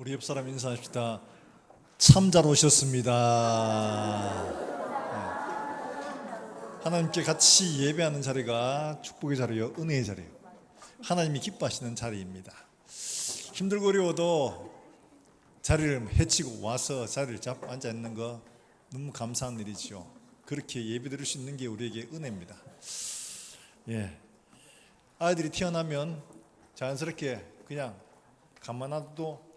우리 옆 사람 인사합시다. 참 잘 오셨습니다. 하나님께 같이 예배하는 자리가 축복의 자리요, 은혜의 자리요, 하나님이 기뻐하시는 자리입니다. 힘들고 어려워도 자리를 헤치고 와서 자리를 잡고 앉아 있는 거 너무 감사한 일이죠. 그렇게 예배 드릴 수 있는 게 우리에게 은혜입니다. 아이들이 태어나면 자연스럽게 그냥 가만 놔둬도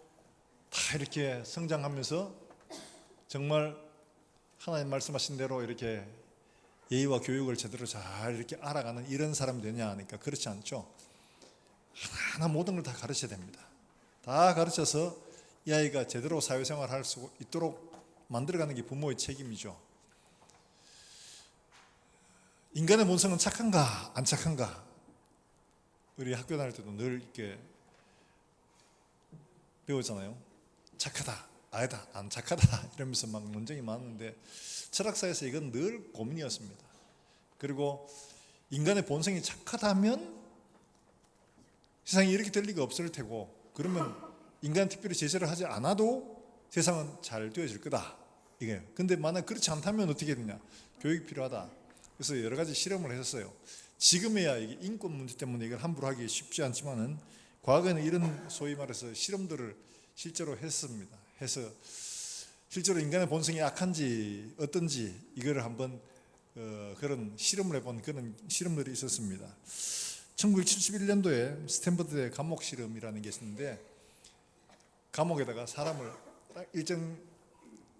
다 이렇게 성장하면서 정말 하나님 말씀하신 대로 이렇게 예의와 교육을 제대로 잘 이렇게 알아가는 이런 사람이 되냐 하니까 그렇지 않죠. 하나하나 모든 걸 다 가르쳐야 됩니다. 다 가르쳐서 이 아이가 제대로 사회생활을 할 수 있도록 만들어가는 게 부모의 책임이죠. 인간의 본성은 착한가 안 착한가, 우리 학교 다닐 때도 늘 이렇게 배우잖아요. 착하다, 아니다, 안 착하다 이러면서 막 논쟁이 많은데 철학사에서 이건 늘 고민이었습니다. 그리고 인간의 본성이 착하다면 세상이 이렇게 될 리가 없을 테고, 그러면 인간 특별히 제재를 하지 않아도 세상은 잘 되어질 거다 이게. 근데 만약 그렇지 않다면 어떻게 되냐, 교육이 필요하다. 그래서 여러 가지 실험을 했었어요. 지금에야 이게 인권 문제 때문에 이걸 함부로 하기 쉽지 않지만은 과거에는 이런 소위 말해서 실험들을 실제로 했습니다. 해서 실제로 인간의 본성이 악한지 어떤지 이거를 한번 그런 실험을 해본 그런 실험들이 있었습니다. 1971년도에 스탠퍼드의 감옥 실험이라는 게 있었는데, 감옥에다가 사람을 딱 일정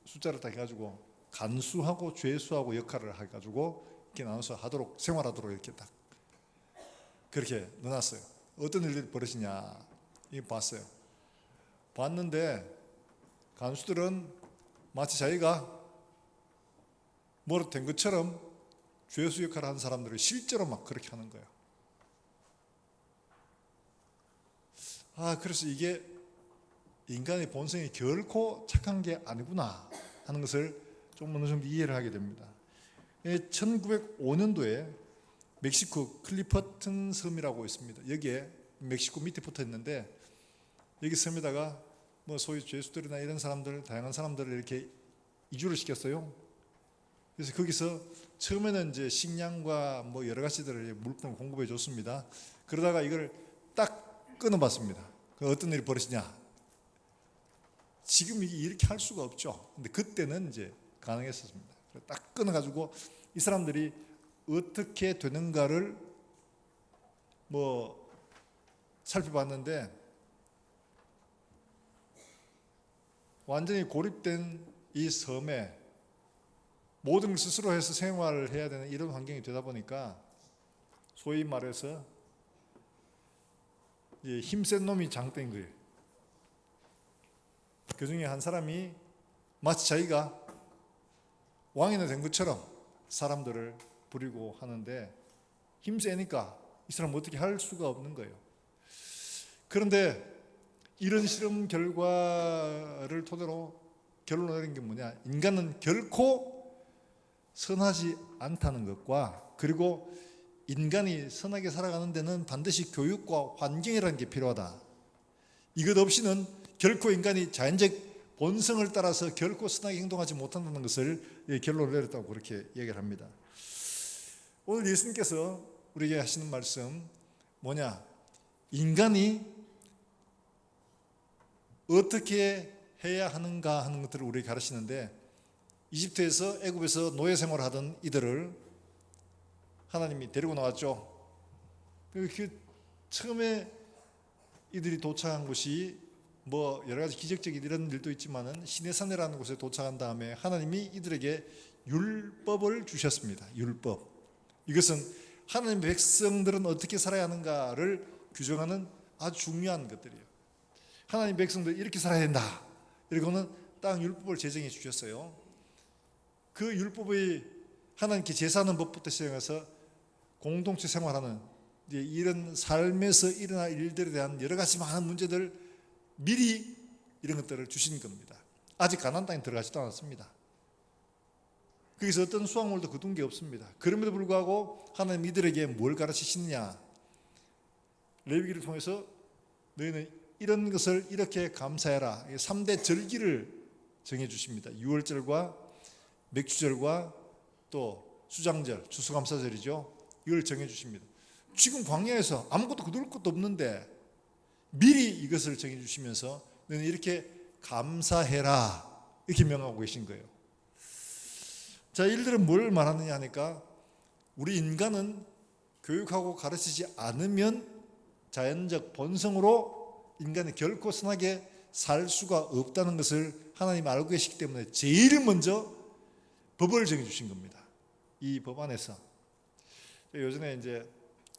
숫자를 딱 해가지고 간수하고 죄수하고 역할을 해가지고 이렇게 나눠서 하도록, 생활하도록 이렇게 딱 그렇게 넣어놨어요. 어떤 일들이 벌어지냐 이거 봤어요. 봤는데 간수들은 마치 자기가 뭐로 된 것처럼 죄수 역할을 하는 사람들을 실제로 막 그렇게 하는 거예요. 그래서 이게 인간의 본성이 결코 착한 게 아니구나 하는 것을 좀 어느 정도 이해를 하게 됩니다. 1905년도에 멕시코 클리퍼튼 섬이라고 있습니다. 여기에 멕시코 밑에 붙어 있는데, 여기 섬에다가 뭐 소위 죄수들이나 이런 사람들, 다양한 사람들을 이렇게 이주를 시켰어요. 그래서 거기서 처음에는 이제 식량과 뭐 여러 가지들을 물품을 공급해 줬습니다. 그러다가 이걸 딱 끊어봤습니다. 어떤 일이 벌어지냐? 지금 이렇게 할 수가 없죠. 근데 그때는 이제 가능했었습니다. 딱 끊어가지고 이 사람들이 어떻게 되는가를 뭐 살펴봤는데, 완전히 고립된 이 섬에 모든 걸 스스로 해서 생활을 해야 되는 이런 환경이 되다 보니까 소위 말해서 힘센 놈이 장땡인 거예요. 그 중에 한 사람이 마치 자기가 왕이나 된 것처럼 사람들을 부리고 하는데, 힘세니까 이 사람은 어떻게 할 수가 없는 거예요. 그런데 이런 실험 결과를 토대로 결론을 내린 게 뭐냐, 인간은 결코 선하지 않다는 것과, 그리고 인간이 선하게 살아가는 데는 반드시 교육과 환경이라는 게 필요하다. 이것 없이는 결코 인간이 자연적 본성을 따라서 결코 선하게 행동하지 못한다는 것을 결론을 내렸다고 그렇게 얘기를 합니다. 오늘 예수님께서 우리에게 하시는 말씀 뭐냐, 인간이 어떻게 해야 하는가 하는 것들을 우리에게 가르치는데, 이집트에서 애굽에서 노예 생활을 하던 이들을 하나님이 데리고 나왔죠. 그 처음에 이들이 도착한 곳이 뭐 여러 가지 기적적인 이런 일도 있지만은 시내산이라는 곳에 도착한 다음에 하나님이 이들에게 율법을 주셨습니다. 율법. 이것은 하나님의 백성들은 어떻게 살아야 하는가를 규정하는 아주 중요한 것들이에요. 하나님 백성들 이렇게 살아야 된다, 이러고는 딱 율법을 제정해 주셨어요. 그 율법의 하나님께 제사하는 법부터 시작해서 공동체 생활하는 이런 삶에서 일어날 일들에 대한 여러 가지 많은 문제들 미리 이런 것들을 주신 겁니다. 아직 가나안 땅에 들어가지도 않았습니다. 거기서 어떤 수확물도 거둔 게 없습니다. 그럼에도 불구하고 하나님 이들에게 뭘 가르치시느냐, 레위기를 통해서 너희는 이런 것을 이렇게 감사해라. 3대 절기를 정해 주십니다. 유월절과 맥주절과 또 수장절, 추수감사절이죠. 이걸 정해 주십니다. 지금 광야에서 아무것도 거둘 것도 없는데 미리 이것을 정해 주시면서 너는 이렇게 감사해라 이렇게 명하고 계신 거예요. 자, 이들은 뭘 말하느냐 하니까 우리 인간은 교육하고 가르치지 않으면 자연적 본성으로 인간이 결코 선하게 살 수가 없다는 것을 하나님 알고 계시기 때문에 제일 먼저 법을 정해 주신 겁니다. 이 법 안에서 요전에 이제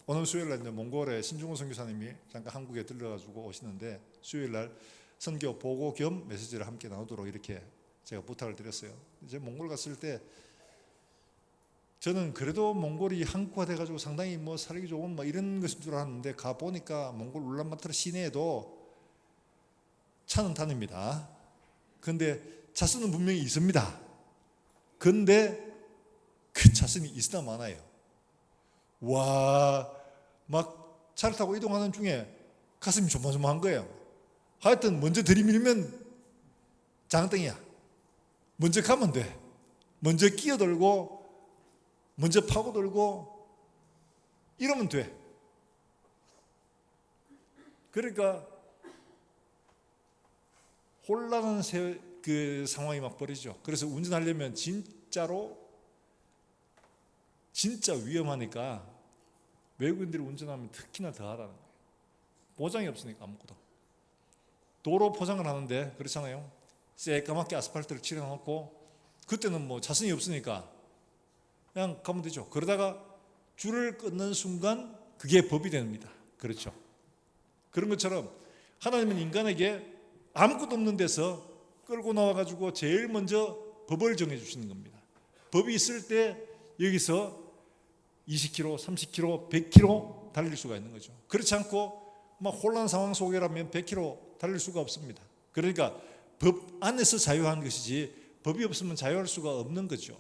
오늘 수요일날 몽골의 신중호 선교사님이 잠깐 한국에 들러가지고 오시는데 수요일날 선교 보고 겸 메시지를 함께 나누도록 이렇게 제가 부탁을 드렸어요. 이제 몽골 갔을 때 저는 그래도 몽골이 한국화 돼가지고 상당히 뭐 살기 좋은 뭐 이런 것인 줄 알았는데 가 보니까 몽골 울란바토르 시내에도 차는 다닙니다. 그런데 차수는 분명히 있습니다. 그런데 그 차선이 있으나 마나요. 와, 막 차를 타고 이동하는 중에 가슴이 조마조마한 거예요. 하여튼 먼저 들이밀면 장땡이야. 먼저 가면 돼. 먼저 끼어들고 먼저 파고들고 이러면 돼. 그러니까 혼란한 그 상황이 막 벌어지죠. 그래서 운전하려면 진짜 위험하니까 외국인들이 운전하면 특히나 더하다는 거예요. 보장이 없으니까 아무것도. 도로 포장을 하는데 그렇잖아요. 새까맣게 아스팔트를 칠해놓고 그때는 뭐 자선이 없으니까 그냥 가면 되죠. 그러다가 줄을 끊는 순간 그게 법이 됩니다. 그렇죠. 그런 것처럼 하나님은 인간에게 아무것도 없는 데서 끌고 나와가지고 제일 먼저 법을 정해주시는 겁니다. 법이 있을 때 여기서 20km, 30km, 100km 달릴 수가 있는 거죠. 그렇지 않고 막 혼란 상황 속이라면 100km 달릴 수가 없습니다. 그러니까 법 안에서 자유한 것이지 법이 없으면 자유할 수가 없는 거죠.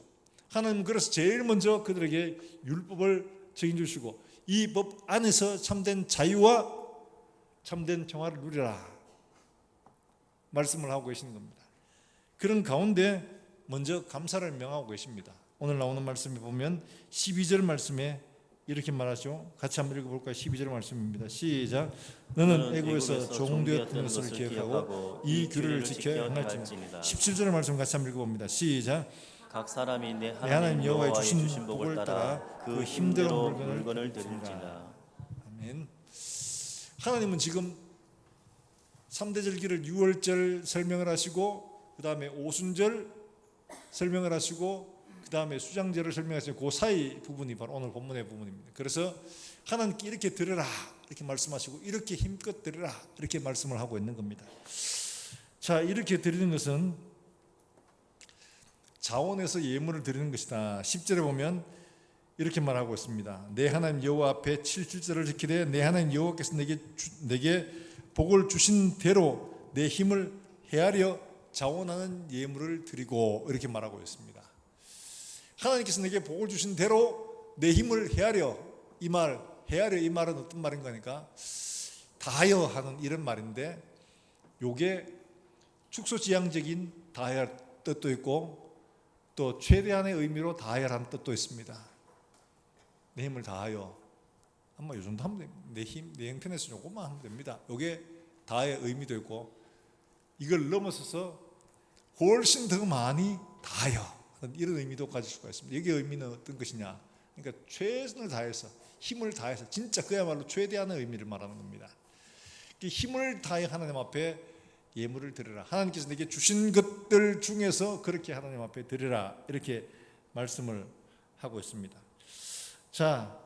하나님은 그래서 제일 먼저 그들에게 율법을 정해주시고 이 법 안에서 참된 자유와 참된 평화를 누리라 말씀을 하고 계시는 겁니다. 그런 가운데 먼저 감사를 명하고 계십니다. 오늘 나오는 말씀에 보면 12절 말씀에 이렇게 말하죠. 같이 한번 읽어볼까요? 12절 말씀입니다. 시작. 너는 애굽에서 종되었던 것을 기억하고 이 규례를 지켜야 할지니라. 17절 말씀 같이 한번 읽어봅니다. 시작. 각 사람이 내 하나님 여호와의 주신 주신 복을 따라 그 힘대로 물건을 드릴지라. 아멘. 하나님은 지금 3대 절기를 유월절 설명을 하시고 그 다음에 오순절 설명을 하시고 그 다음에 수장절을 설명하시고 그 사이 부분이 바로 오늘 본문의 부분입니다. 그래서 하나님께 이렇게 드려라 이렇게 말씀하시고 이렇게 힘껏 드려라 이렇게 말씀을 하고 있는 겁니다. 자, 이렇게 드리는 것은 자원에서 예물을 드리는 것이다. 10절에 보면 이렇게 말하고 있습니다. 내 하나님 여호와 앞에 7절을 지키되 내 하나님 여호와께서 내게 복을 주신 대로 내 힘을 헤아려 자원하는 예물을 드리고 이렇게 말하고 있습니다. 하나님께서 내게 복을 주신 대로 내 힘을 헤아려 헤아려 이 말은 어떤 말인 거니까 다하여 하는 이런 말인데 요게 축소지향적인 다할 뜻도 있고 또 최대한의 의미로 다하여라는 뜻도 있습니다. 내 힘을 다하여 아마 요 정도 하면 됩니다. 내 형편에서 조금만 하면 됩니다. 요게 다의 의미도 있고 이걸 넘어서서 훨씬 더 많이 다하여 이런 의미도 가질 수가 있습니다. 여기 의미는 어떤 것이냐? 그러니까 최선을 다해서 힘을 다해서 진짜 그야말로 최대한의 의미를 말하는 겁니다. 힘을 다해 하나님 앞에 예물을 드리라. 하나님께서 내게 주신 것들 중에서 그렇게 하나님 앞에 드리라 이렇게 말씀을 하고 있습니다. 자,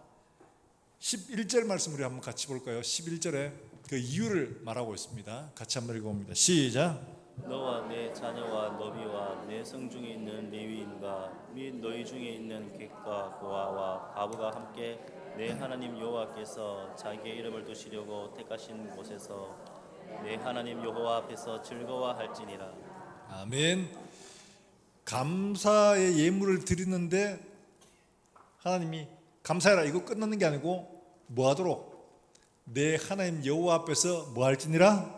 11절 말씀 우리 한번 같이 볼까요? 11절에 그 이유를 말하고 있습니다. 같이 한번 읽어봅니다. 시작. 너와 내 자녀와 너비와 내 성중에 있는 레위인과 및 너희 중에 있는 객과 고아와 과부가 함께 내 하나님 여호와께서 자기의 이름을 두시려고 택하신 곳에서 내 하나님 여호와 앞에서 즐거워할지니라. 아멘. 감사의 예물을 드리는데 하나님이 감사해라 이거 끝나는 게 아니고 뭐 하도록 내 하나님 여호와 앞에서 뭐 할지니라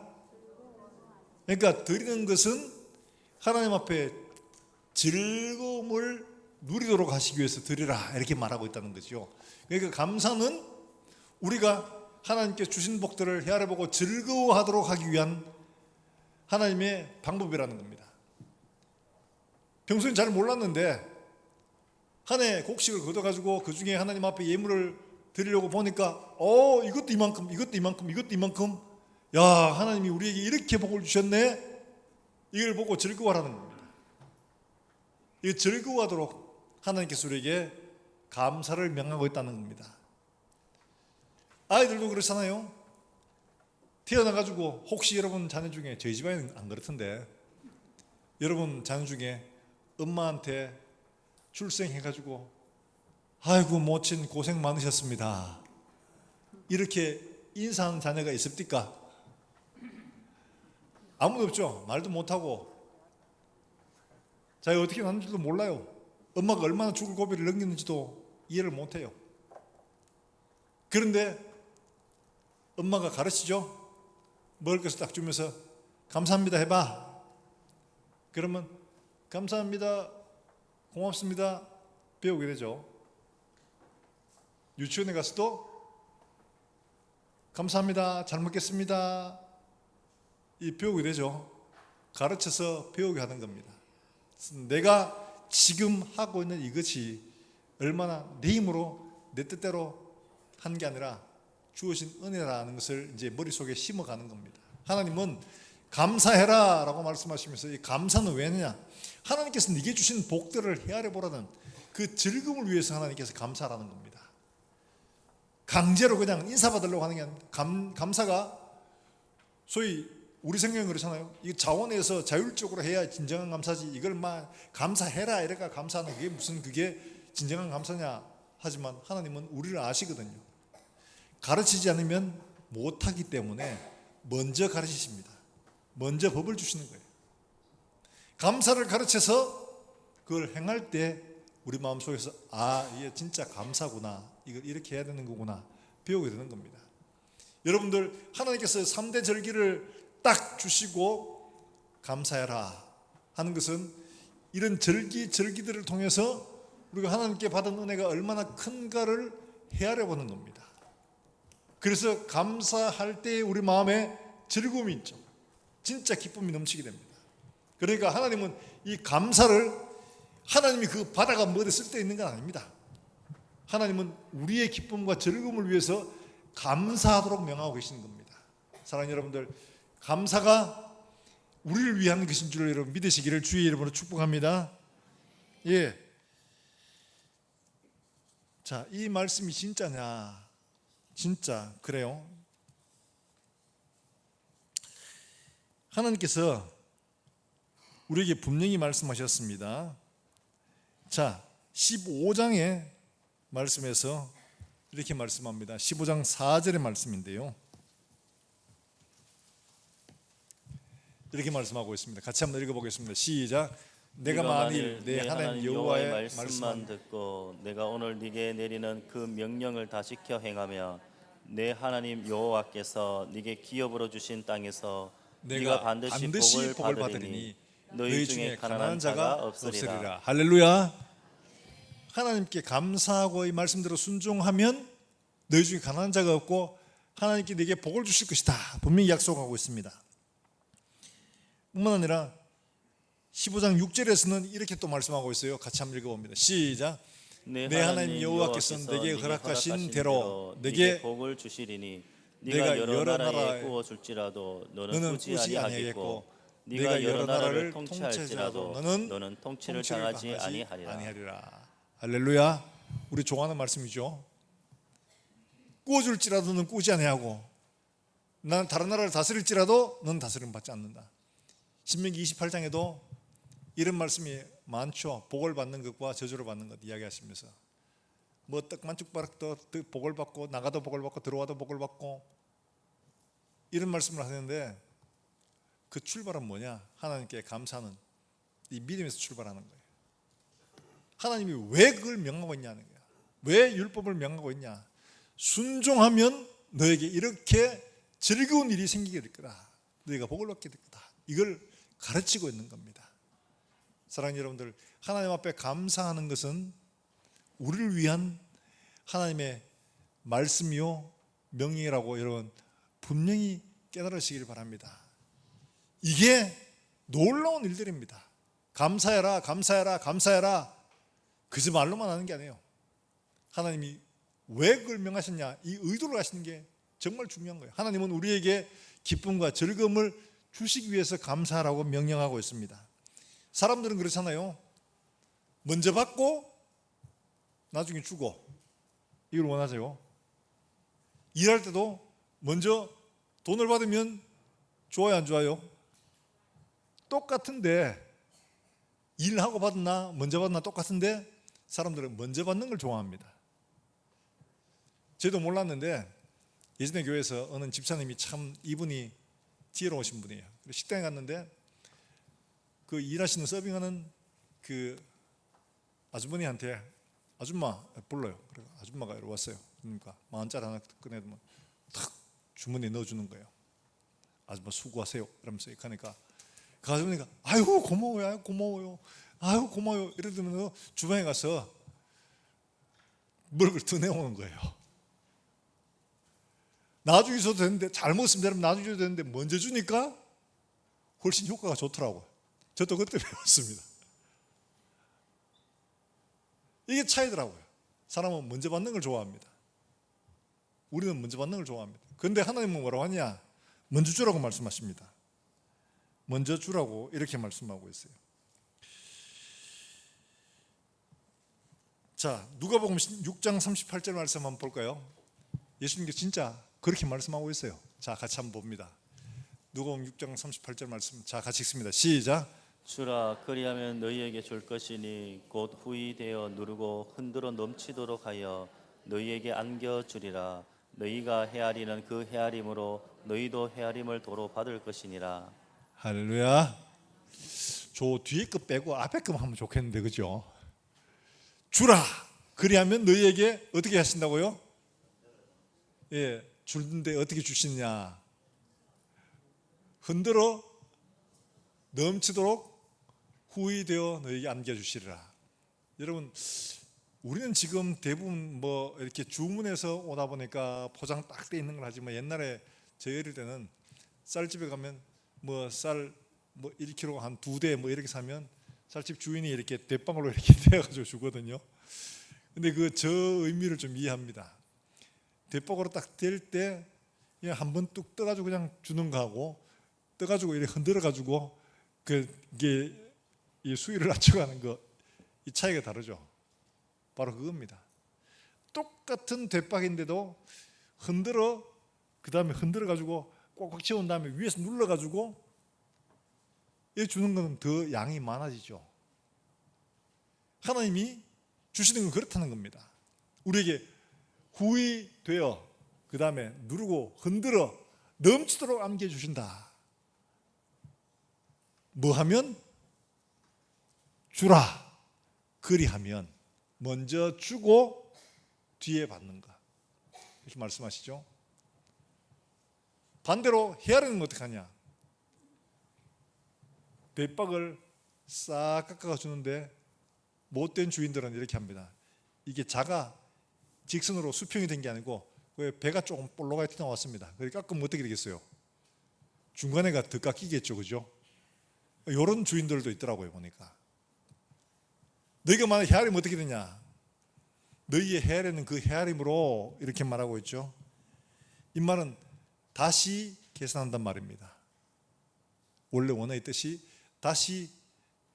그러니까 드리는 것은 하나님 앞에 즐거움을 누리도록 하시기 위해서 드리라 이렇게 말하고 있다는 거죠. 그러니까 감사는 우리가 하나님께 주신 복들을 헤아려보고 즐거워하도록 하기 위한 하나님의 방법이라는 겁니다. 평소엔 잘 몰랐는데 한 해 곡식을 걷어가지고 그 중에 하나님 앞에 예물을 드리려고 보니까 이것도 이만큼, 이것도 이만큼, 이것도 이만큼, 야, 하나님이 우리에게 이렇게 복을 주셨네. 이걸 보고 즐거워하라는 겁니다. 이 즐거워하도록 하나님께서 우리에게 감사를 명하고 있다는 겁니다. 아이들도 그렇잖아요. 태어나가지고 혹시 여러분 자녀 중에, 저희 집안은 안 그렇던데, 여러분 자녀 중에 엄마한테 출생해가지고 아이고 모친 고생 많으셨습니다 이렇게 인사하는 자녀가 있습니까? 아무도 없죠. 말도 못하고 자기가 어떻게 났는지도 몰라요. 엄마가 얼마나 죽을 고비를 넘겼는지도 이해를 못해요. 그런데 엄마가 가르치죠. 먹을 것을 딱 주면서 감사합니다 해봐. 그러면 감사합니다, 고맙습니다 배우게 되죠. 유치원에 가서도 감사합니다, 잘 먹겠습니다 이 배우게 되죠. 가르쳐서 배우게 하는 겁니다. 내가 지금 하고 있는 이것이 얼마나 내 힘으로 내 뜻대로 한 게 아니라 주어진 은혜라는 것을 이제 머릿속에 심어가는 겁니다. 하나님은 감사해라 라고 말씀하시면서 이 감사는 왜 했느냐, 하나님께서 네게 주신 복들을 헤아려 보라는 그 즐거움을 위해서 하나님께서 감사하라는 겁니다. 강제로 그냥 인사받으려고 하는 게 아닙니다. 감사가 소위 우리 생각은 그렇잖아요. 이 자원에서 자율적으로 해야 진정한 감사지, 이걸 막 감사해라 이래가 감사하는 게 무슨 그게 진정한 감사냐 하지만 하나님은 우리를 아시거든요. 가르치지 않으면 못하기 때문에 먼저 가르치십니다. 먼저 법을 주시는 거예요. 감사를 가르쳐서 그걸 행할 때 우리 마음속에서 이게 진짜 감사구나, 이걸 이렇게 해야 되는 거구나 배우게 되는 겁니다. 여러분들 하나님께서 3대 절기를 딱 주시고 감사해라 하는 것은 이런 절기들을 통해서 우리가 하나님께 받은 은혜가 얼마나 큰가를 헤아려 보는 겁니다. 그래서 감사할 때 우리 마음에 즐거움이 있죠. 진짜 기쁨이 넘치게 됩니다. 그러니까 하나님은 이 감사를 하나님이 그 바다가 뭐에 쓸 데 있는 건 아닙니다. 하나님은 우리의 기쁨과 즐거움을 위해서 감사하도록 명하고 계시는 겁니다. 사랑하는 여러분들, 감사가 우리를 위한 것인 줄 여러분 믿으시기를 주의 이름으로 축복합니다. 예. 자, 이 말씀이 진짜냐? 진짜 그래요? 하나님께서 우리에게 분명히 말씀하셨습니다. 자, 15장의 말씀에서 이렇게 말씀합니다. 15장 4절의 말씀인데요. 이렇게 말씀하고 있습니다. 같이 한번 읽어보겠습니다. 시작. 내가 만일 내 하나님 여호와의 말씀만 듣고 내가 오늘 네게 내리는 그 명령을 다 지켜 행하며 내 하나님 여호와께서 네게 기업으로 주신 땅에서 네가 반드시 복을 받으리니 너희 중에 가난한 자가 없으리라. 할렐루야. 하나님께 감사하고 이 말씀대로 순종하면 너희 중에 가난한 자가 없고 하나님께 네게 복을 주실 것이다 분명히 약속하고 있습니다. 뿐만 아니라 15장 6절에서는 이렇게 또 말씀하고 있어요. 같이 한번 읽어봅니다. 시작. 내 하나님 여호와께서 내게 허락하신 대로 내게 복을 주시리니 네가 여러 나라에 구워 줄지라도 너는 꾸지 아니하겠고 네가 여러 나라를 통치할지라도 너는 통치를 당하지 아니하리라. 할렐루야. 우리 좋아하는 말씀이죠. 구워줄지라도 너는 꾸지 아니하고 난 다른 나라를 다스릴지라도 너는 다스림 받지 않는다. 신명기 28장에도 이런 말씀이 많죠. 복을 받는 것과 저주를 받는 것 이야기하시면서 뭐 떡만 쭉바락도 복을 받고 나가도 복을 받고 들어와도 복을 받고 이런 말씀을 하는데 그 출발은 뭐냐? 하나님께 감사는 이 믿음에서 출발하는 거예요. 하나님이 왜 그걸 명하고 있냐는 거야. 왜 율법을 명하고 있냐? 순종하면 너에게 이렇게 즐거운 일이 생기게 될 거다. 너희가 복을 받게 될 거다. 이걸 가르치고 있는 겁니다. 사랑하는 여러분들, 하나님 앞에 감사하는 것은 우리를 위한 하나님의 말씀이요 명령이라고 여러분 분명히 깨달으시길 바랍니다. 이게 놀라운 일들입니다. 감사해라, 감사해라, 감사해라. 그저 말로만 하는 게 아니에요. 하나님이 왜 그걸 명하셨냐, 이 의도를 하시는 게 정말 중요한 거예요. 하나님은 우리에게 기쁨과 즐거움을 주시기 위해서 감사하라고 명령하고 있습니다. 사람들은 그렇잖아요. 먼저 받고 나중에 주고, 이걸 원하세요. 일할 때도 먼저 돈을 받으면 좋아요, 안 좋아요? 똑같은데, 일하고 받나 먼저 받나 똑같은데 사람들은 먼저 받는 걸 좋아합니다. 저도 몰랐는데 예전에 교회에서 어느 집사님이 참 이분이 지혜로우신 분이에요. 식당에 갔는데 그 일하시는 서빙하는 그 아주머니한테 아줌마 불러요. 그래 아줌마가 이리 왔어요. 그러니까 10,000원짜리 하나 꺼내면 탁 주머니에 넣어주는 거예요. 아줌마 수고하세요. 이러면서 이렇게 하니까 그 아주머니가 아이고 고마워요, 아이고 고마워요, 아이고 고마워요 이러더니 주방에 가서 먹을 더 내오는 거예요. 나중에 줘도 되는데, 잘 먹었으면 되면 나중에 줘도 되는데 먼저 주니까 훨씬 효과가 좋더라고요. 저도 그때 배웠습니다. 이게 차이더라고요. 사람은 먼저 받는 걸 좋아합니다. 우리는 먼저 받는 걸 좋아합니다. 그런데 하나님은 뭐라고 하냐, 먼저 주라고 말씀하십니다. 먼저 주라고 이렇게 말씀하고 있어요. 자, 누가복음 6장 38절 말씀 한번 볼까요? 예수님께서 진짜 그렇게 말씀하고 있어요. 자, 같이 한번 봅니다. 누가복음 6장 38절 말씀, 자 같이 읽습니다. 시작. 주라, 그리하면 너희에게 줄 것이니 곧 후히 되어 누르고 흔들어 넘치도록 하여 너희에게 안겨주리라. 너희가 헤아리는 그 헤아림으로 너희도 헤아림을 도로 받을 것이니라. 할렐루야. 저 뒤에 거 빼고 앞에 거만 하면 좋겠는데, 그죠? 주라, 그리하면 너희에게 어떻게 하신다고요? 예, 주는데 어떻게 주시느냐? 흔들어 넘치도록 후히 되어 너희에게 안겨주시리라. 여러분, 우리는 지금 대부분 뭐 이렇게 주문해서 오다 보니까 포장 딱 돼 있는 걸 하지만, 옛날에 저희 어릴 때는 쌀집에 가면 뭐 쌀 뭐 1kg 한 2대 뭐 이렇게 사면 쌀집 주인이 이렇게 대빵으로 이렇게 대가지고 주거든요. 근데 그 저 의미를 좀 이해합니다. 대빵으로 딱 댈 때 그냥 한번 뚝 떠가지고 그냥 주는 거하고, 떠가지고 이렇게 흔들어가지고 이게 이 수위를 낮춰가는 거, 이 차이가 다르죠. 바로 그겁니다. 똑같은 대빵인데도 흔들어, 그 다음에 흔들어가지고 꽉꽉 채운 다음에 위에서 눌러가지고 이렇게 주는 건 더 양이 많아지죠. 하나님이 주시는 건 그렇다는 겁니다. 우리에게 후히 되어 그 다음에 누르고 흔들어 넘치도록 안겨주신다. 뭐 하면? 주라. 그리하면 먼저 주고 뒤에 받는가, 이렇게 말씀하시죠. 반대로 헤아리는 건 어떻게 하냐? 대박을 싹 깎아 주는데 못된 주인들은 이렇게 합니다. 이게 자가 직선으로 수평이 된 게 아니고 배가 조금 볼록하게 튀어나왔습니다. 그렇게 깎으면 어떻게 되겠어요? 중간에가 더 깎이겠죠, 그죠? 이런 주인들도 있더라고요, 보니까. 너희가 만약 헤아리면 어떻게 되냐? 너희의 헤아리는 그 헤아림으로, 이렇게 말하고 있죠. 이 말은 다시 계산한단 말입니다. 원래 원어의 뜻이 다시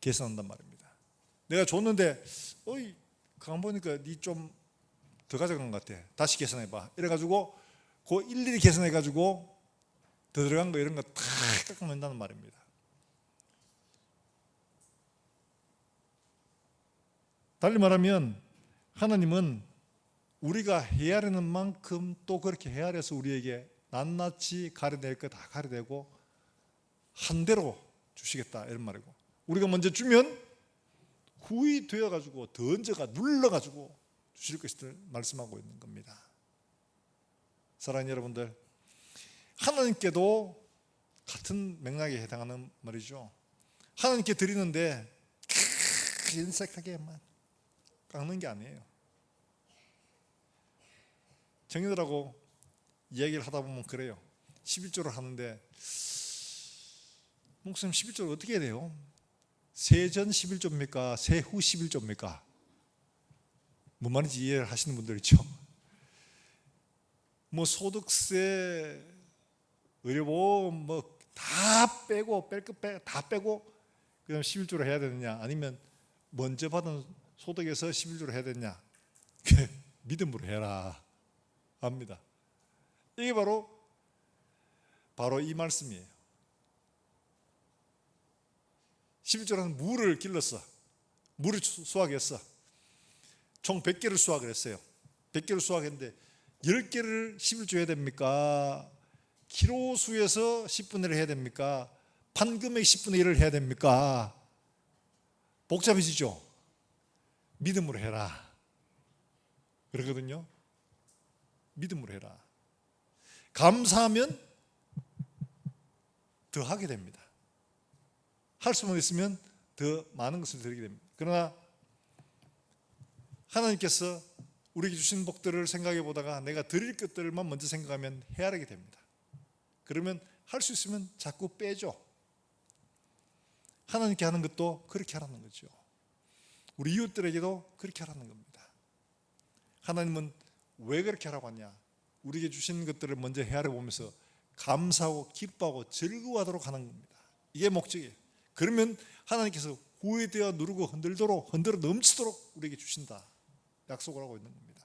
계산한단 말입니다. 내가 줬는데 어이 가만 보니까 니 좀 더 가져간 것 같아, 다시 계산해봐. 이래가지고 그 일일이 계산해가지고 더 들어간 거 이런 거 다 깎아낸다는 말입니다. 달리 말하면 하나님은 우리가 헤아리는 만큼 또 그렇게 헤아려서 우리에게 낱낱이 가려낼 거 다 가려내고 한 대로 주시겠다, 이런 말이고, 우리가 먼저 주면 후히 되어가지고 더 얹어가 눌러가지고 주실 것을 말씀하고 있는 겁니다. 사랑하는 여러분들, 하나님께도 같은 맥락에 해당하는 말이죠. 하나님께 드리는데 인색하게만 깎는 게 아니에요. 정의들하고 이야기를 하다 보면 그래요. 11조를 하는데 목사님 11조를 어떻게 해야 돼요? 세전 11조입니까? 세후 11조입니까? 뭔 말인지 이해를 하시는 분들 있죠. 뭐 소득세, 의료보험 뭐 다 빼고 뺄 것 다 빼고 그다음 11조를 해야 되느냐, 아니면 먼저 받은 소득에서 11조를 해야 되느냐? 믿음으로 해라 합니다. 이게 바로 이 말씀이에요. 11조라는 무를 길렀어. 무를 수확했어. 총 100개를 수확을 했어요. 100개를 수확했는데 10개를 11조 해야 됩니까? 키로수에서 10분의 1을 해야 됩니까? 판금액 10분의 1을 해야 됩니까? 복잡해지죠? 믿음으로 해라 그러거든요. 믿음으로 해라. 감사하면 더 하게 됩니다. 할 수만 있으면 더 많은 것을 드리게 됩니다. 그러나 하나님께서 우리에게 주신 복들을 생각해 보다가 내가 드릴 것들만 먼저 생각하면 헤아리게 됩니다. 그러면 할 수 있으면 자꾸 빼죠. 하나님께 하는 것도 그렇게 하라는 거죠. 우리 이웃들에게도 그렇게 하라는 겁니다. 하나님은 왜 그렇게 하라고 하냐? 우리에게 주신 것들을 먼저 헤아려 보면서 감사하고 기뻐하고 즐거워하도록 하는 겁니다. 이게 목적이에요. 그러면 하나님께서 후회되어 누르고 흔들어 넘치도록 우리에게 주신다 약속을 하고 있는 겁니다.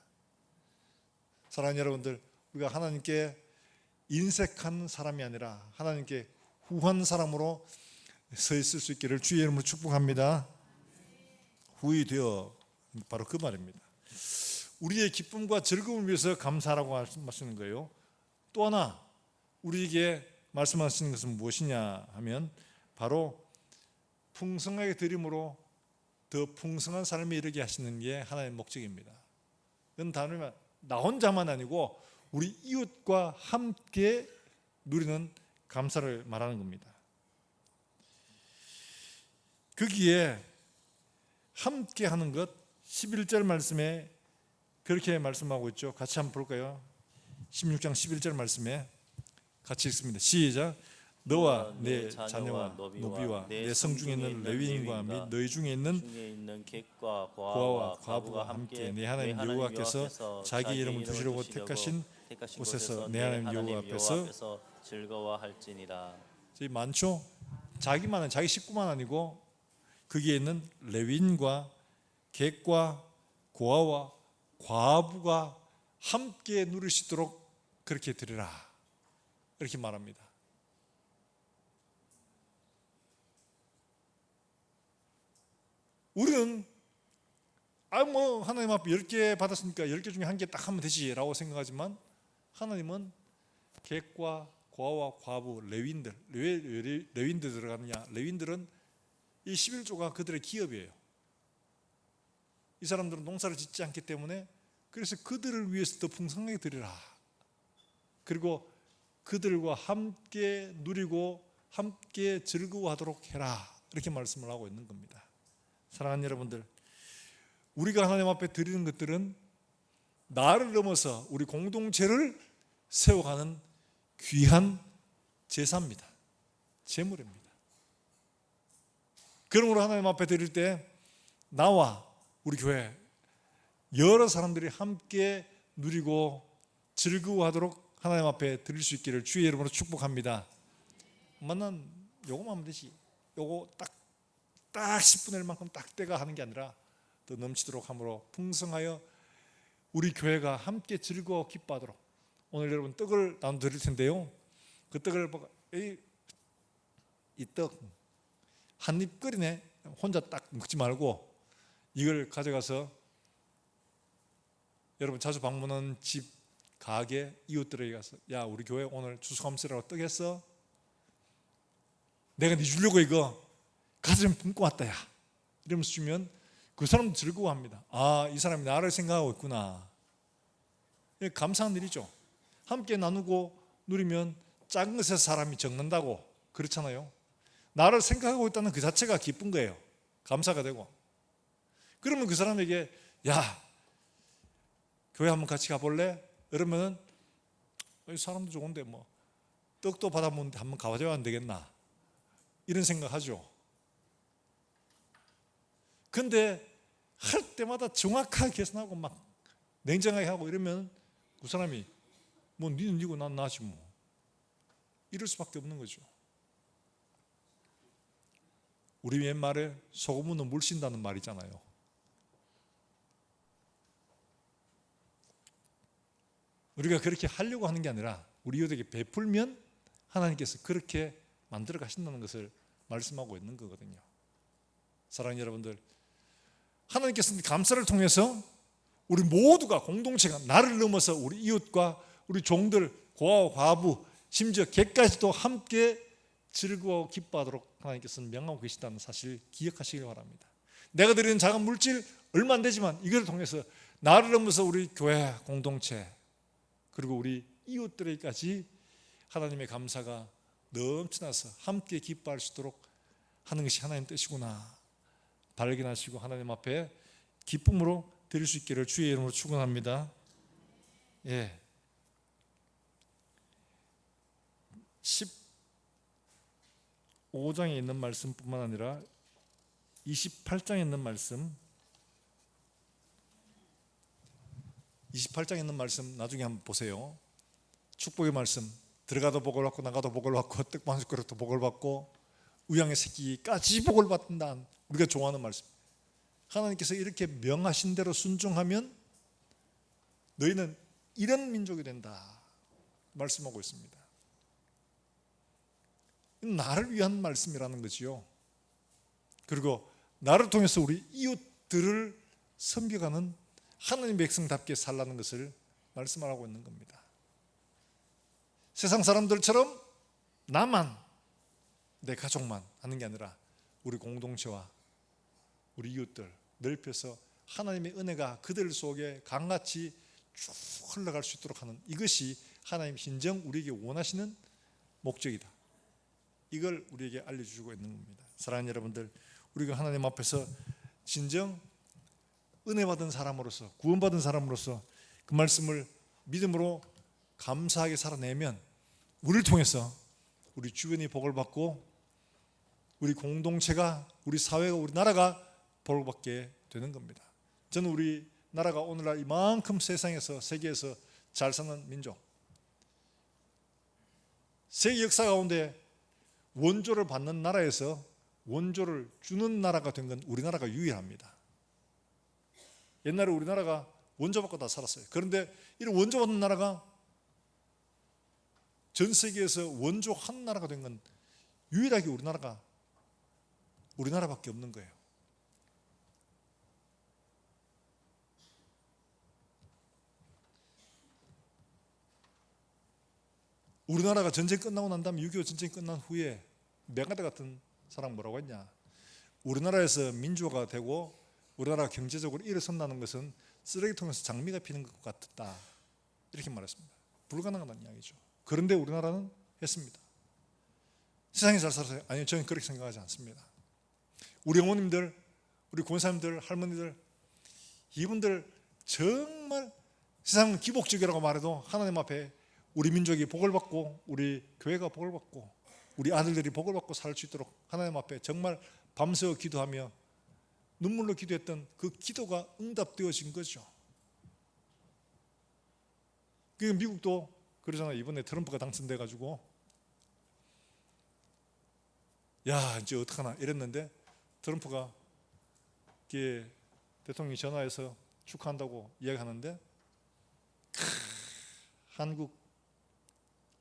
사랑하는 여러분들, 우리가 하나님께 인색한 사람이 아니라 하나님께 후한 사람으로 서 있을 수 있기를 주의 이름으로 축복합니다. 후회되어, 바로 그 말입니다. 우리의 기쁨과 즐거움을 위해서 감사하라고 말씀하시는 거예요. 또 하나 우리에게 말씀하시는 것은 무엇이냐 하면 바로 풍성하게 드림으로 더 풍성한 삶에 이르게 하시는 게 하나님의 목적입니다. 그건 단순히 나 혼자만 아니고 우리 이웃과 함께 누리는 감사를 말하는 겁니다. 거기에 함께 하는 것 11절 말씀에 그렇게 말씀하고 있죠. 같이 한번 볼까요? 16장 11절 말씀에 같이 읽습니다. 시작. 너와 내 자녀와 노비와 내 성중에 있는 레위인과 및 너희 중에 있는 객과 고아와 과부가 함께 내 하나님 여호와께서 자기 이름을 두시려고 택하신 곳에서 내 하나님 여호와 앞에서 즐거워할지니라. 저희 많죠? 자기 식구만 아니고 거기에 있는 레위인과 객과 고아와 과부가 함께 누릴 수 있도록 그렇게 드리라 이렇게 말합니다. 우리는 하나님 앞에 10개 받았으니까 10개 중에 한 개 딱 하면 되지라고 생각하지만 하나님은 객과 고아와 과부, 레위인들, 왜 레위인들 들어가느냐? 레위인들은 이 11조가 그들의 기업이에요. 이 사람들은 농사를 짓지 않기 때문에 그래서 그들을 위해서 더 풍성하게 드리라. 그리고 그들과 함께 누리고 함께 즐거워하도록 해라. 이렇게 말씀을 하고 있는 겁니다. 사랑하는 여러분들, 우리가 하나님 앞에 드리는 것들은 나를 넘어서 우리 공동체를 세워가는 귀한 제사입니다. 제물입니다. 그러므로 하나님 앞에 드릴 때 나와 우리 교회 여러 사람들이 함께 누리고 즐거워하도록 하나님 앞에 드릴 수 있기를 주의 이름으로 축복합니다. 난 요거만 하면 되지, 요거 딱 10분의 1만큼 딱 떼가 하는 게 아니라 더 넘치도록 함으로 풍성하여 우리 교회가 함께 즐거워 기뻐하도록. 오늘 여러분 떡을 나눠 드릴 텐데요, 그 떡을 이 떡 한 입 끓이네, 혼자 딱 먹지 말고 이걸 가져가서 여러분 자주 방문하는 집, 가게, 이웃들에게 가서 야, 우리 교회 오늘 추수감사라고 떡 했어? 내가 네 주려고 이거 가서 좀 굶고 왔다 야, 이러면서 주면 그 사람도 즐거워합니다. 아, 이 사람이 나를 생각하고 있구나. 감사한 일이죠. 함께 나누고 누리면 작은 것에서 사람이 적는다고 그렇잖아요. 나를 생각하고 있다는 그 자체가 기쁜 거예요. 감사가 되고. 그러면 그 사람에게 야, 교회 한번 같이 가볼래? 이러면은 이 사람도 좋은데 뭐 떡도 받아먹는데 한번 가봐줘야 안 되겠나? 이런 생각하죠. 근데 할 때마다 정확하게 계산하고 막 냉정하게 하고 이러면 그 사람이 뭐 니는 니고 난 나지 뭐 이럴 수밖에 없는 거죠. 우리 옛말에 소금은 물씬다는 말이잖아요. 우리가 그렇게 하려고 하는 게 아니라 우리 이웃에게 베풀면 하나님께서 그렇게 만들어 가신다는 것을 말씀하고 있는 거거든요. 사랑하는 여러분들, 하나님께서는 감사를 통해서 우리 모두가 공동체가 나를 넘어서 우리 이웃과 우리 종들, 고아와 과부, 심지어 개까지도 함께 즐거워 기뻐하도록 하나님께서는 명하고 계시다는 사실 기억하시길 바랍니다. 내가 드리는 작은 물질 얼마 안 되지만 이걸 통해서 나를 넘어서 우리 교회 공동체 그리고 우리 이웃들에게까지 하나님의 감사가 넘쳐나서 함께 기뻐할 수 있도록 하는 것이 하나님 뜻이구나 발견하시고 하나님 앞에 기쁨으로 드릴 수 있기를 주의 이름으로 축원합니다. 예. 15장에 있는 말씀뿐만 아니라 28장에 있는 말씀, 28장에 있는 말씀 나중에 한번 보세요. 축복의 말씀, 들어가도 복을 받고 나가도 복을 받고 떡반 숟가락도 복을 받고 우양의 새끼까지 복을 받는다. 우리가 좋아하는 말씀. 하나님께서 이렇게 명하신 대로 순종하면 너희는 이런 민족이 된다 말씀하고 있습니다. 나를 위한 말씀이라는 거지요. 그리고 나를 통해서 우리 이웃들을 섬겨가는 하나님의 백성답게 살라는 것을 말씀하고 있는 겁니다. 세상 사람들처럼 나만 내 가족만 하는 게 아니라 우리 공동체와 우리 이웃들 넓혀서 하나님의 은혜가 그들 속에 강같이 쭉 흘러갈 수 있도록 하는 이것이 하나님 진정 우리에게 원하시는 목적이다. 이걸 우리에게 알려주고 있는 겁니다. 사랑하는 여러분들, 우리가 하나님 앞에서 진정 은혜 받은 사람으로서 구원받은 사람으로서 그 말씀을 믿음으로 감사하게 살아내면 우리를 통해서 우리 주변이 복을 받고 우리 공동체가 우리 사회가 우리 나라가 복을 받게 되는 겁니다. 저는 우리 나라가 오늘날 이만큼 세상에서 세계에서 잘 사는 민족, 세계 역사 가운데 원조를 받는 나라에서 원조를 주는 나라가 된 건 우리나라가 유일합니다. 옛날에 우리나라가 원조 받고 다 살았어요. 그런데 이런 원조 받는 나라가 전 세계에서 원조 한 나라가 된 건 유일하게 우리나라밖에 없는 거예요. 우리나라가 전쟁 끝나고 난 다음에 6.25 전쟁 끝난 후에 메가드 같은 사람 뭐라고 했냐, 우리나라에서 민주화가 되고 우리나라가 경제적으로 일어선다는 것은 쓰레기통에서 장미가 피는 것 같다 이렇게 말했습니다. 불가능하다는 이야기죠. 그런데 우리나라는 했습니다. 세상이 잘 살았어요? 아니요, 저는 그렇게 생각하지 않습니다. 우리 어머님들, 우리 권사님들, 할머니들, 이분들 정말 세상은 기복적이라고 말해도 하나님 앞에 우리 민족이 복을 받고 우리 교회가 복을 받고 우리 아들들이 복을 받고 살 수 있도록 하나님 앞에 정말 밤새워 기도하며 눈물로 기도했던 그 기도가 응답되어진 거죠. 그 미국도 그러잖아요. 이번에 트럼프가 당선돼가지고 야 이제 어떡하나 이랬는데 트럼프가 대통령이 전화해서 축하한다고 이야기하는데 한국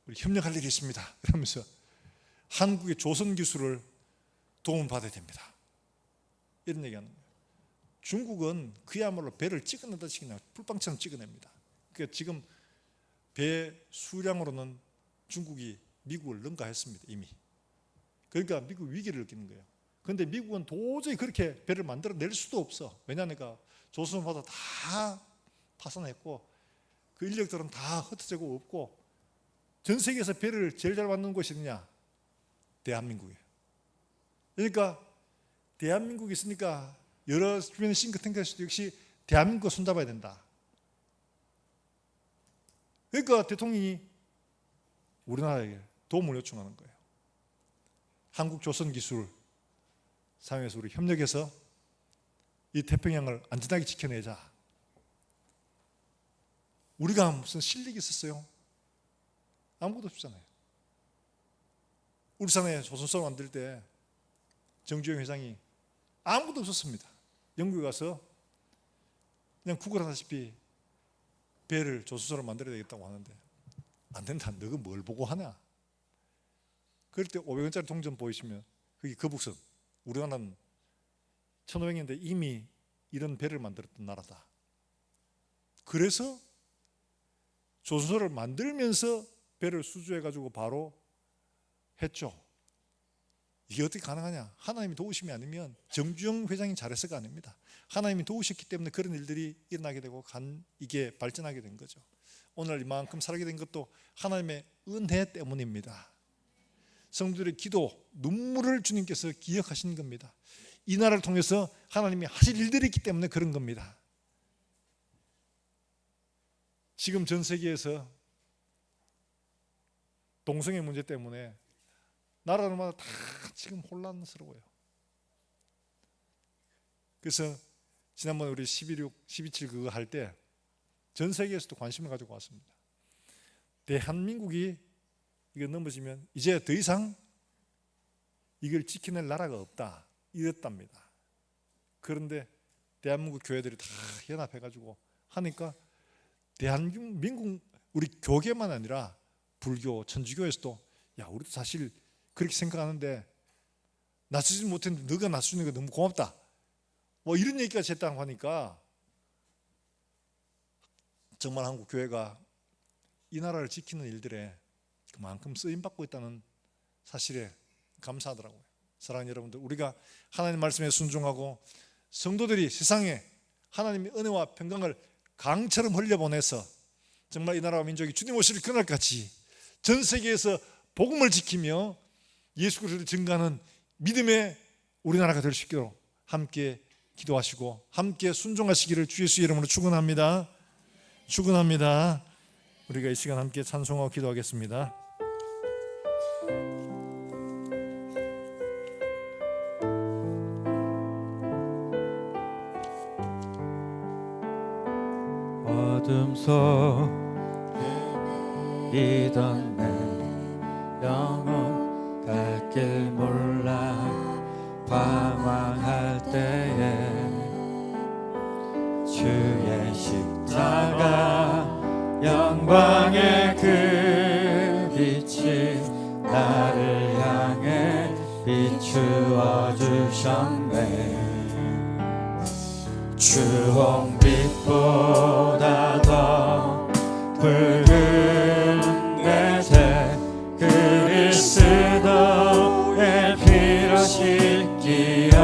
우리 협력할 일이 있습니다 이러면서 한국의 조선 기술을 도움을 받아야 됩니다 이런 얘기하는 거예요. 중국은 그야말로 배를 찍어내다시피 그냥 풀빵처럼 찍어냅니다. 그러니까 지금 배 수량으로는 중국이 미국을 능가했습니다 이미. 그러니까 미국 위기를 느끼는 거예요. 그런데 미국은 도저히 그렇게 배를 만들어낼 수도 없어. 왜냐하니까 조선보다 다 파산했고 그 인력들은 다 흩어지고 없고 전 세계에서 배를 제일 잘 만드는 곳이 어디냐? 대한민국이에요. 그러니까 대한민국이 있으니까 여러 주변의 싱크탱크에서도 역시 대한민국을 손잡아야 된다. 그러니까 대통령이 우리나라에게 도움을 요청하는 거예요. 한국조선기술상에서 우리 협력해서 이 태평양을 안전하게 지켜내자. 우리가 무슨 실력이 있었어요? 아무것도 없잖아요. 울산에 조선소를 만들 때 정주영 회장이 아무것도 없었습니다. 영국에 가서 그냥 구걸하다시피 배를 조선소를 만들어야 되겠다고 하는데 안 된다. 너가 뭘 보고 하냐? 그럴 때 500원짜리 동전 보이시면 그게 거북선. 우리나라는 1500년대 이미 이런 배를 만들었던 나라다. 그래서 조선소를 만들면서 배를 수주해가지고 바로 했죠. 이게 어떻게 가능하냐? 하나님이 도우심이 아니면 정주영 회장이 잘해서가 아닙니다. 하나님이 도우셨기 때문에 그런 일들이 일어나게 되고 이게 발전하게 된 거죠. 오늘 이만큼 살게 된 것도 하나님의 은혜 때문입니다. 성도들의 기도, 눈물을 주님께서 기억하신 겁니다. 이 나라를 통해서 하나님이 하실 일들이 있기 때문에 그런 겁니다. 지금 전 세계에서 동성애 문제 때문에 나라마다 다 지금 혼란스러워요. 그래서 지난번에 우리 11.6, 12.7 그거 할 때 전 세계에서도 관심을 가지고 왔습니다. 대한민국이 이거 넘어지면 이제 더 이상 이걸 지켜낼 나라가 없다 이랬답니다. 그런데 대한민국 교회들이 다 연합해가지고 하니까 대한민국 우리 교계만 아니라 불교, 천주교에서도 야 우리도 사실 그렇게 생각하는데 낮추지 못했는데 너가 낮추는 거 너무 고맙다. 뭐 이런 얘기가 됐다고 하니까 정말 한국 교회가 이 나라를 지키는 일들에 그만큼 쓰임받고 있다는 사실에 감사하더라고요. 사랑하는 여러분들, 우리가 하나님 말씀에 순종하고 성도들이 세상에 하나님의 은혜와 평강을 강처럼 흘려보내서 정말 이 나라와 민족이 주님 오실 그날까지 전 세계에서 복음을 지키며 예수 그리스도를 증거하는 믿음의 우리나라가 될 수 있도록 함께 기도하시고 함께 순종하시기를 주 예수의 이름으로 축원합니다. 축원합니다. 우리가 이 시간 함께 찬송하고 기도하겠습니다. 어둠 속이던 내 영혼 갈 길 몰라 방황할 때에 주의 십자가 영광의 그 빛이 나를 향해 비추어 주셨네. 주홍빛보다 더 붉은 내새 그리스도의 피로 씻기어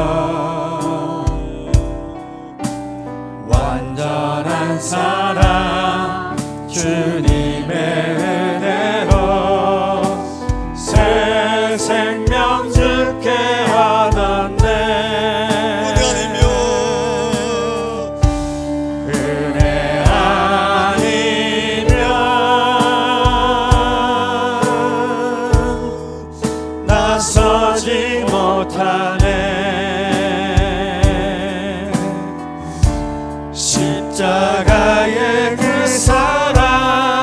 완전한 사랑 주님의 은혜로 새 생명 주께 얻었네. 은혜 아니면 나서지 못하네. 십자가의 그 사랑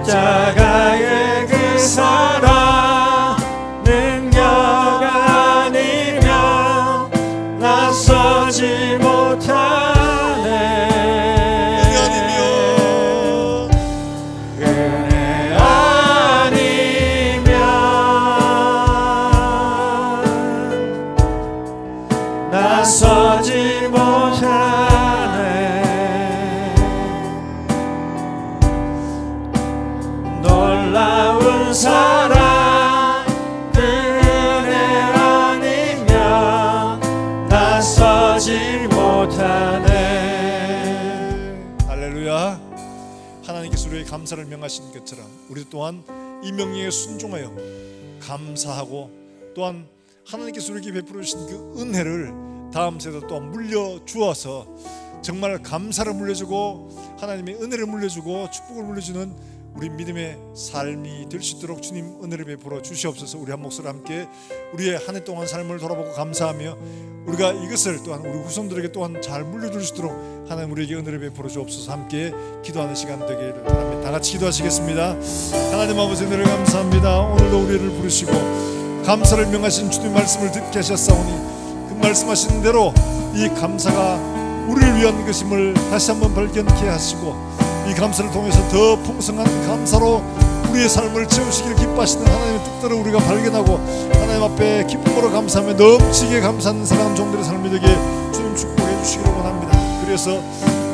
십자가의 그 사랑 능력 아니면 나서지 못하네. 은혜 아니면 나서지 못하네. 놀라운 사랑 그 은혜 아니면 나서지 못하네. 할렐루야. 하나님께서 우리에게 감사를 명하신 것처럼 우리도 또한 이 명령에 순종하여 감사하고 또한 하나님께서 우리에게 베풀어 주신 그 은혜를 다음 세대 또한 물려주어서 정말 감사를 물려주고 하나님의 은혜를 물려주고 축복을 물려주는 우리 믿음의 삶이 될 수 있도록 주님 은혜를 베풀어 주시옵소서. 우리 한 목소리 함께 우리의 한 해 동안 삶을 돌아보고 감사하며 우리가 이것을 또한 우리 후손들에게 또한 잘 물려줄 수 있도록 하나님 우리에게 은혜를 베풀어 주옵소서. 함께 기도하는 시간 되기를 바랍니다. 다 같이 기도하시겠습니다. 하나님 아버지 은혜를 감사합니다. 오늘도 우리를 부르시고 감사를 명하신 주님 말씀을 듣게 하셨사오니 그 말씀하신 대로 이 감사가 우리를 위한 것임을 다시 한번 발견케 하시고 이 감사를 통해서 더 풍성한 감사로 우리의 삶을 채우시기를 기뻐하시는 하나님의 뜻대로 우리가 발견하고 하나님 앞에 기쁨으로 감사하며 넘치게 감사하는 사랑하는 종들의 삶이 되게 주님 축복해 주시기를 원합니다. 그래서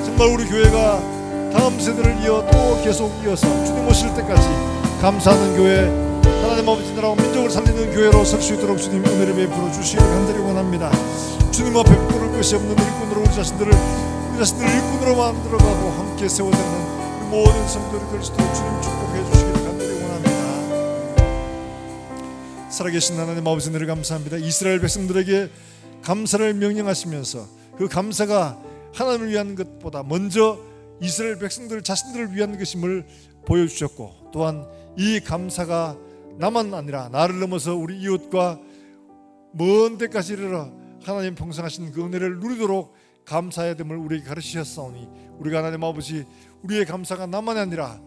정말 우리 교회가 다음 세대를 이어 또 계속 이어서 주님 오실 때까지 감사하는 교회, 하나님 아버지 나라와 민족을 살리는 교회로 설 수 있도록 주님 은혜를 베풀어 주시기를 간절히 원합니다. 주님 앞에 부끄러울 것이 없는 일꾼으로 우리 자신들을 일꾼으로 만들어가고 함께 세워드는 모든 성도들이 될 수 있도록 주님 축복해 주시기를 간절히 원합니다. 살아계신 하나님 아버지 은혜를 감사합니다. 이스라엘 백성들에게 감사를 명령하시면서 그 감사가 하나님을 위한 것보다 먼저 이스라엘 백성들 자신들을 위한 것임을 보여주셨고 또한 이 감사가 나만 아니라 나를 넘어서 우리 이웃과 먼 데까지 이르러 하나님 풍성하신 그 은혜를 누리도록 감사해야 됨을 우리에게 가르치셨사오니 우리가 하나님 아버지 우리의 감사가 나만이 아니라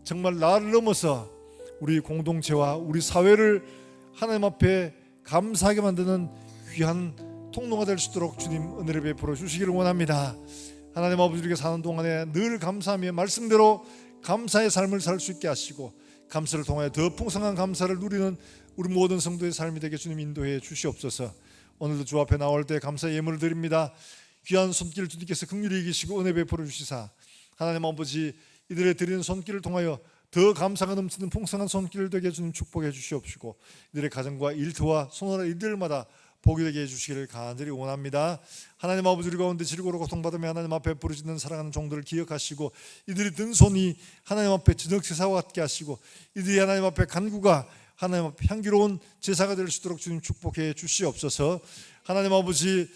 정말 나를 넘어서 우리 공동체와 우리 사회를 하나님 앞에 감사하게 만드는 귀한 통로가 될 수 있도록 주님 은혜를 베풀어 주시기를 원합니다. 하나님 아버지 우리가 사는 동안에 늘 감사하며 말씀대로 감사의 삶을 살 수 있게 하시고 감사를 통하여 더 풍성한 감사를 누리는 우리 모든 성도의 삶이 되게 주님 인도해 주시옵소서. 오늘도 주 앞에 나올 때 감사의 예물을 드립니다. 귀한 손길 주님께서 긍휼히 여기시고 은혜 베풀어 주시사 하나님 아버지 이들의 드리는 손길을 통하여 더 감사가 넘치는 풍성한 손길 되게 주님 축복해 주시옵시고 이들의 가정과 일터와 손으로 이들마다 복이 되게 해주시기를 간절히 원합니다. 하나님 아버지 우리 가운데 질고로 고통받으며 하나님 앞에 부르짖는 사랑하는 종들을 기억하시고 이들이 든 손이 하나님 앞에 저녁 제사와 같게 하시고 이들이 하나님 앞에 간구가 하나님 앞에 향기로운 제사가 될 수 있도록 주님 축복해 주시옵소서. 하나님 아버지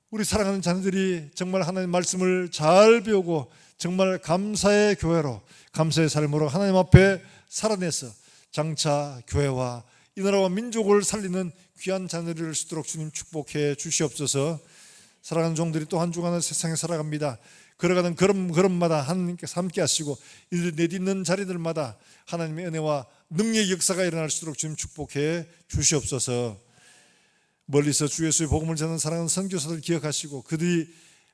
우리 사랑하는 자녀들이 정말 하나님 말씀을 잘 배우고 정말 감사의 교회로 감사의 삶으로 하나님 앞에 살아내서 장차 교회와 이 나라와 민족을 살리는 귀한 자녀들이 될 수 있도록 주님 축복해 주시옵소서. 사랑하는 종들이 또 한 주간을 세상에 살아갑니다. 걸어가는 걸음마다 하나님께서 함께 하시고 이들 내딛는 자리들마다 하나님의 은혜와 능력의 역사가 일어날 수 있도록 주님 축복해 주시옵소서. 멀리서 주 예수의 복음을 전하는 사랑하는 선교사들 기억하시고 그들이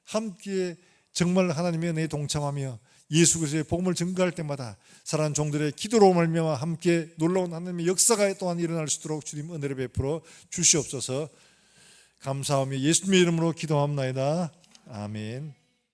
함께 정말 하나님의 은혜에 동참하며 예수 그리스도의 복음을 증거할 때마다 사랑하는 종들의 기도로 말미암아 함께 놀라운 하나님의 역사가 또한 일어날 수 있도록 주님 은혜를 베풀어 주시옵소서. 감사하며 예수님의 이름으로 기도합나이다. 아멘.